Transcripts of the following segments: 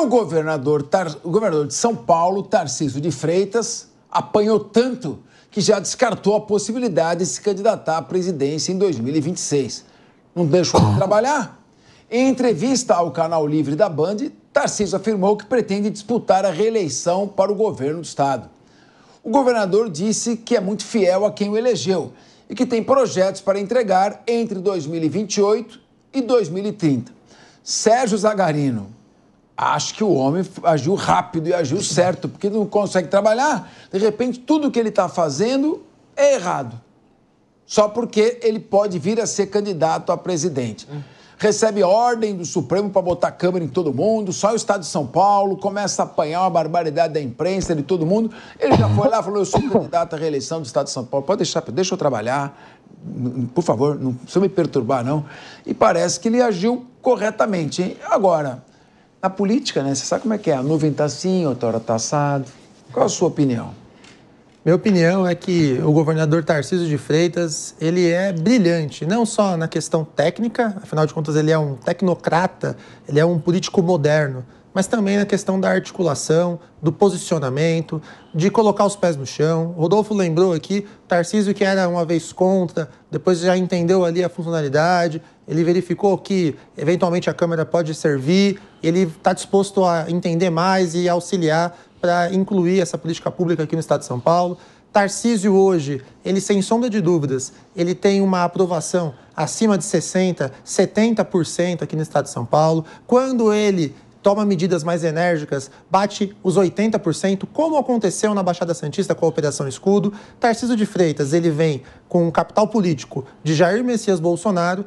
o governador de São Paulo, Tarcísio de Freitas, apanhou tanto que já descartou a possibilidade de se candidatar à presidência em 2026. Não deixou de trabalhar? Em entrevista ao canal Livre da Band, Tarcísio afirmou que pretende disputar a reeleição para o governo do estado. O governador disse que é muito fiel a quem o elegeu e que tem projetos para entregar entre 2028 e 2030. Sérgio Zagarino, acho que o homem agiu rápido e agiu certo, porque não consegue trabalhar. De repente, tudo que ele está fazendo é errado. Só porque ele pode vir a ser candidato a presidente. Recebe ordem do Supremo para botar câmera em todo mundo, só o estado de São Paulo, começa a apanhar uma barbaridade da imprensa, de todo mundo. Ele já foi lá e falou, eu sou candidato à reeleição do estado de São Paulo, pode deixar, deixa eu trabalhar, por favor, não precisa me perturbar, não. E parece que ele agiu corretamente, hein? Agora, na política, né, você sabe como é que é, a nuvem está assim, outra hora está assado. Qual a sua opinião? Minha opinião é que o governador Tarcísio de Freitas, ele é brilhante, não só na questão técnica, afinal de contas ele é um tecnocrata, ele é um político moderno, mas também na questão da articulação, do posicionamento, de colocar os pés no chão. O Rodolfo lembrou aqui, Tarcísio que era uma vez contra, depois já entendeu ali a funcionalidade, ele verificou que eventualmente a Câmara pode servir, ele está disposto a entender mais e auxiliar para incluir essa política pública aqui no estado de São Paulo. Tarcísio hoje, ele sem sombra de dúvidas, ele tem uma aprovação acima de 60%, 70% aqui no estado de São Paulo. Quando ele toma medidas mais enérgicas, bate os 80%, como aconteceu na Baixada Santista com a Operação Escudo. Tarcísio de Freitas, ele vem com o capital político de Jair Messias Bolsonaro.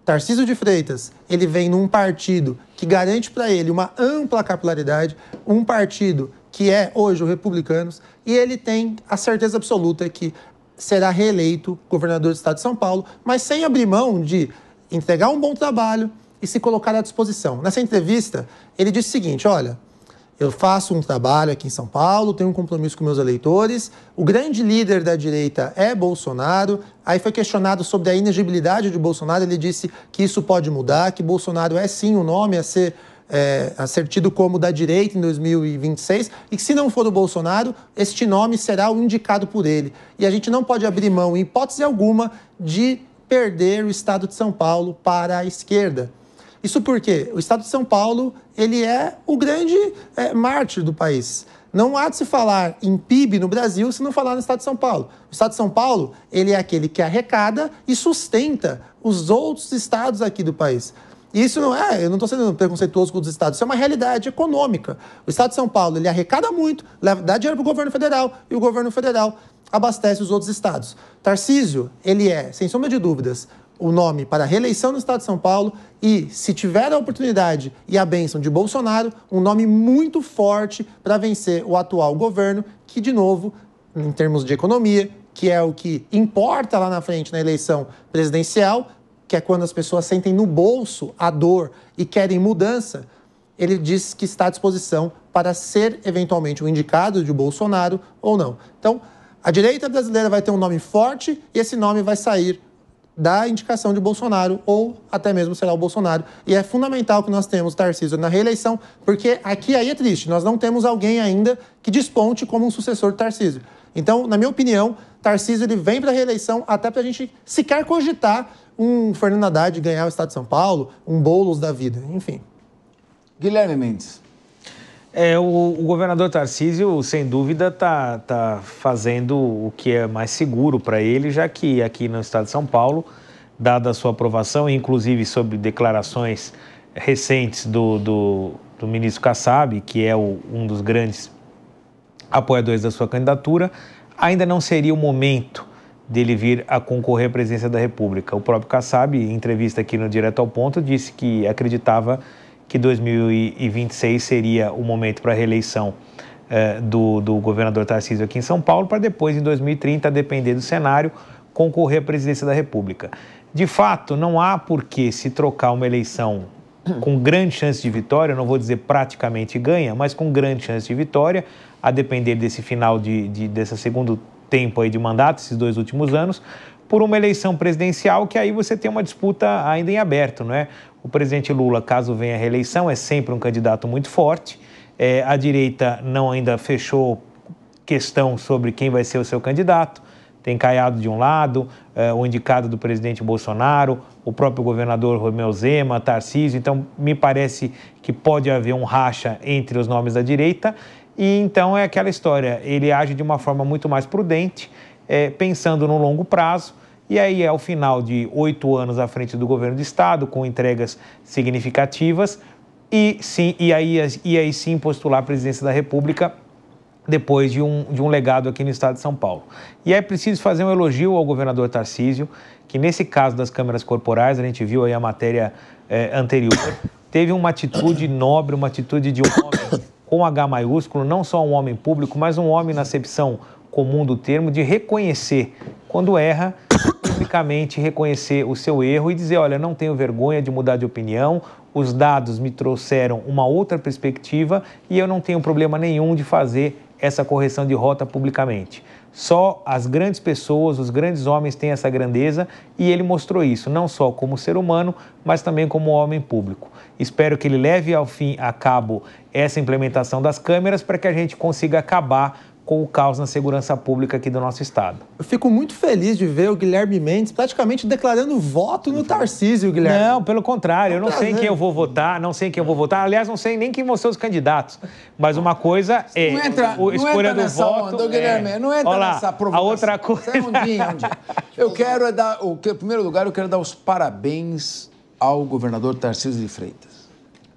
Tarcísio de Freitas, ele vem num partido que garante para ele uma ampla capilaridade, um partido que é hoje o Republicanos, e ele tem a certeza absoluta que será reeleito governador do estado de São Paulo, mas sem abrir mão de entregar um bom trabalho e se colocar à disposição. Nessa entrevista, ele disse o seguinte, olha, eu faço um trabalho aqui em São Paulo, tenho um compromisso com meus eleitores, o grande líder da direita é Bolsonaro, aí foi questionado sobre a inegibilidade de Bolsonaro, ele disse que isso pode mudar, que Bolsonaro é sim o nome a ser tido como da direita em 2026 e que se não for o Bolsonaro, este nome será o indicado por ele. E a gente não pode abrir mão, em hipótese alguma, de perder o estado de São Paulo para a esquerda. Isso porque o estado de São Paulo, ele é o grande mártir do país. Não há de se falar em PIB no Brasil se não falar no estado de São Paulo. O estado de São Paulo, ele é aquele que arrecada e sustenta os outros estados aqui do país. E isso não é, eu não estou sendo preconceituoso com os estados, isso é uma realidade econômica. O estado de São Paulo, ele arrecada muito, dá dinheiro para o governo federal, e o governo federal abastece os outros estados. Tarcísio, ele é, sem sombra de dúvidas, o nome para a reeleição no estado de São Paulo e, se tiver a oportunidade e a bênção de Bolsonaro, um nome muito forte para vencer o atual governo, que, de novo, em termos de economia, que é o que importa lá na frente na eleição presidencial, que é quando as pessoas sentem no bolso a dor e querem mudança, ele diz que está à disposição para ser, eventualmente, o indicado de Bolsonaro ou não. Então, a direita brasileira vai ter um nome forte e esse nome vai sair da indicação de Bolsonaro ou até mesmo será o Bolsonaro. E é fundamental que nós temos Tarcísio na reeleição, porque aí é triste, nós não temos alguém ainda que desponte como um sucessor de Tarcísio. Então, na minha opinião, Tarcísio ele vem para a reeleição até para a gente sequer cogitar um Fernando Haddad ganhar o estado de São Paulo, um Boulos da vida, enfim. Guilherme Mendes. O governador Tarcísio, sem dúvida, tá fazendo o que é mais seguro para ele, já que aqui no estado de São Paulo, dada a sua aprovação, inclusive sobre declarações recentes do ministro Kassab, que é um dos grandes apoiadores da sua candidatura, ainda não seria o momento dele vir a concorrer à presidência da República. O próprio Kassab, em entrevista aqui no Direto ao Ponto, disse que acreditava que 2026 seria o momento para a reeleição do governador Tarcísio aqui em São Paulo, para depois, em 2030, a depender do cenário, concorrer à presidência da República. De fato, não há por que se trocar uma eleição com grande chance de vitória, não vou dizer praticamente ganha, mas com grande chance de vitória, a depender desse final desse segundo tempo aí de mandato, esses 2 últimos anos, por uma eleição presidencial que aí você tem uma disputa ainda em aberto, não é? O presidente Lula, caso venha à reeleição, é sempre um candidato muito forte. A direita não ainda fechou questão sobre quem vai ser o seu candidato. Tem Caiado de um lado, o indicado do presidente Bolsonaro, o próprio governador Romeu Zema, Tarcísio. Então, me parece que pode haver um racha entre os nomes da direita. E então é aquela história, ele age de uma forma muito mais prudente, pensando no longo prazo. E aí, ao final de 8 anos à frente do governo do Estado, com entregas significativas, e aí sim postular a presidência da República depois de um legado aqui no estado de São Paulo. E é preciso fazer um elogio ao governador Tarcísio, que nesse caso das câmeras corporais, a gente viu aí a matéria anterior, teve uma atitude nobre, uma atitude de um homem com H maiúsculo, não só um homem público, mas um homem na acepção comum do termo, de reconhecer quando erra, publicamente reconhecer o seu erro e dizer, olha, não tenho vergonha de mudar de opinião, os dados me trouxeram uma outra perspectiva e eu não tenho problema nenhum de fazer essa correção de rota publicamente. Só as grandes pessoas, os grandes homens têm essa grandeza e ele mostrou isso, não só como ser humano, mas também como homem público. Espero que ele leve a cabo essa implementação das câmeras para que a gente consiga acabar com o caos na segurança pública aqui do nosso estado. Eu fico muito feliz de ver o Guilherme Mendes praticamente declarando voto no Tarcísio, Guilherme. Não, pelo contrário, eu não sei em quem eu vou votar, Aliás, não sei nem quem vão ser os candidatos. Mas uma coisa é a escolha do voto. Guilherme, não entra nessa provocação. A outra coisa... Eu quero dar, em primeiro lugar, eu quero dar os parabéns ao governador Tarcísio de Freitas.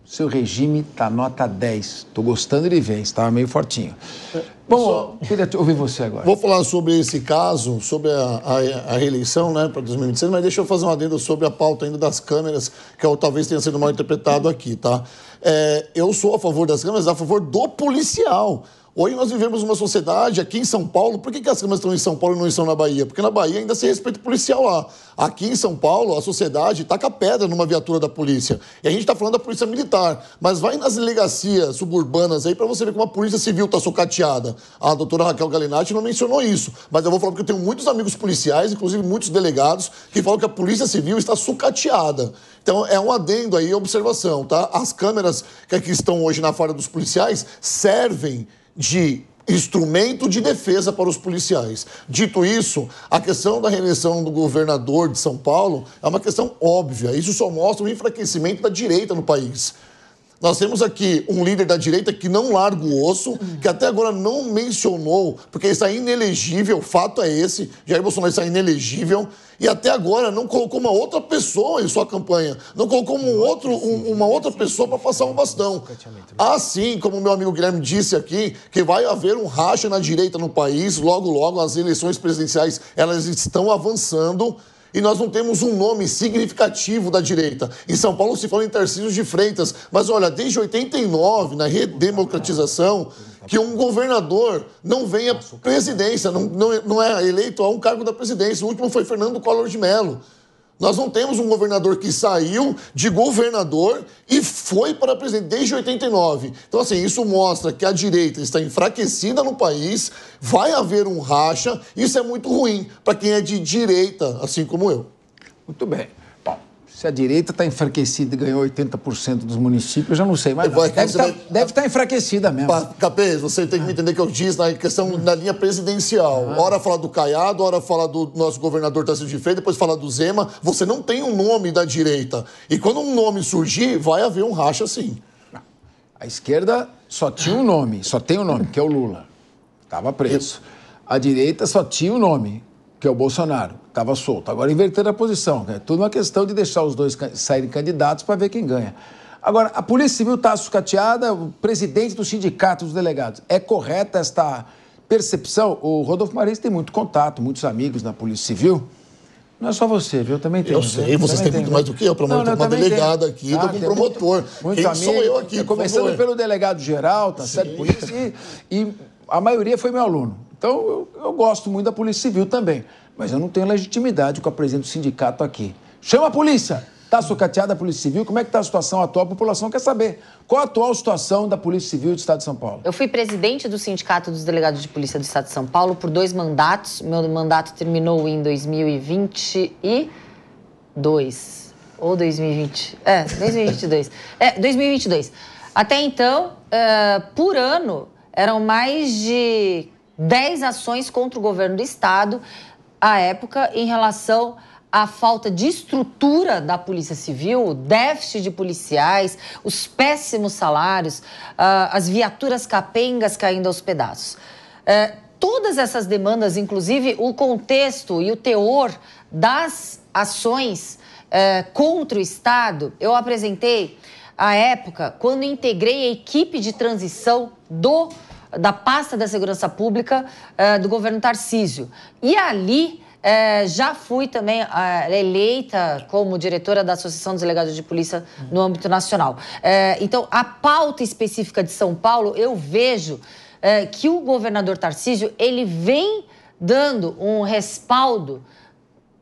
Seu regime tá nota 10. Estou gostando de ver, estava meio fortinho. Bom, queria ouvir você agora. Vou falar sobre esse caso, sobre a reeleição, né, para 2026, mas deixa eu fazer um adendo sobre a pauta ainda das câmeras, que talvez tenha sido mal interpretado aqui, tá? Eu sou a favor das câmeras, a favor do policial. Hoje nós vivemos uma sociedade aqui em São Paulo. Por que as câmeras estão em São Paulo e não estão na Bahia? Porque na Bahia ainda se respeita o policial lá. Aqui em São Paulo, a sociedade taca pedra numa viatura da polícia. E a gente está falando da polícia militar. Mas vai nas delegacias suburbanas aí para você ver como a polícia civil está sucateada. A doutora Raquel Galinatti não mencionou isso. Mas eu vou falar porque eu tenho muitos amigos policiais, inclusive muitos delegados, que falam que a polícia civil está sucateada. Então, é um adendo aí, observação, tá? As câmeras que aqui estão hoje na farda dos policiais servem de instrumento de defesa para os policiais. Dito isso, a questão da reeleição do governador de São Paulo é uma questão óbvia. Isso só mostra o enfraquecimento da direita no país. Nós temos aqui um líder da direita que não larga o osso, que até agora não mencionou, porque está inelegível, o fato é esse, Jair Bolsonaro está inelegível, e até agora não colocou uma outra pessoa em sua campanha, não colocou uma outra pessoa para passar um bastão. Assim como o meu amigo Guilherme disse aqui, que vai haver um racha na direita no país, logo, as eleições presidenciais, elas estão avançando, e nós não temos um nome significativo da direita. Em São Paulo se fala em Tarcísio de Freitas, mas olha, desde 89, na redemocratização, que um governador não venha à presidência, não é eleito a um cargo da presidência. O último foi Fernando Collor de Mello. Nós não temos um governador que saiu de governador e foi para presidente desde 89. Então, assim, isso mostra que a direita está enfraquecida no país, vai haver um racha, isso é muito ruim para quem é de direita, assim como eu. Muito bem. Bom, se a direita está enfraquecida e ganhou 80% dos municípios, eu já não sei mais. Deve estar enfraquecida mesmo. Capês, você tem que me entender que eu disse na questão da linha presidencial. Hora fala do Caiado, hora fala do nosso governador Tarcísio de Freitas, depois fala do Zema. Você não tem um nome da direita. E quando um nome surgir, vai haver um racha sim. A esquerda só tinha um nome, só tem um nome, que é o Lula. Estava preso. A direita só tinha um nome, que é o Bolsonaro. Estava solto. Agora inverteram a posição. É tudo uma questão de deixar os dois saírem candidatos para ver quem ganha. Agora, a Polícia Civil está sucateada, o presidente do sindicato dos delegados. É correta esta percepção? O Rodolfo Marins tem muito contato, muitos amigos na Polícia Civil. Não é só você, viu? Eu também tenho. Eu sei, vocês têm muito mais do que eu, para montar uma delegada aqui, do que um promotor. Muito amigo, sou eu aqui, começando pelo delegado-geral, tá certo? Polícia, e a maioria foi meu aluno. Então, eu gosto muito da Polícia Civil também. Mas eu não tenho legitimidade com a presidente do sindicato aqui. Chama a polícia! Está sucateada a Polícia Civil? Como é que está a situação atual? A população quer saber. Qual a atual situação da Polícia Civil do Estado de São Paulo? Eu fui presidente do Sindicato dos Delegados de Polícia do Estado de São Paulo por 2 mandatos. Meu mandato terminou em 2022. Ou 2020. 2022. 2022. Até então, por ano, eram mais de 10 ações contra o governo do Estado, à época, em relação à falta de estrutura da Polícia Civil, o déficit de policiais, os péssimos salários, as viaturas capengas caindo aos pedaços. Todas essas demandas, inclusive o contexto e o teor das ações contra o Estado, eu apresentei à época quando integrei a equipe de transição da pasta da Segurança Pública do governo Tarcísio. E ali já fui também eleita como diretora da Associação dos Delegados de Polícia no âmbito nacional. Então, a pauta específica de São Paulo, eu vejo que o governador Tarcísio, ele vem dando um respaldo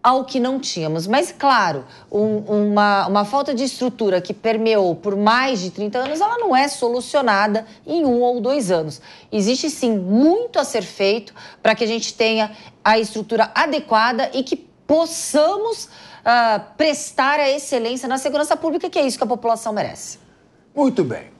ao que não tínhamos. Mas, claro, uma falta de estrutura que permeou por mais de 30 anos, ela não é solucionada em 1 ou 2 anos. Existe, sim, muito a ser feito para que a gente tenha a estrutura adequada e que possamos prestar a excelência na segurança pública, que é isso que a população merece. Muito bem.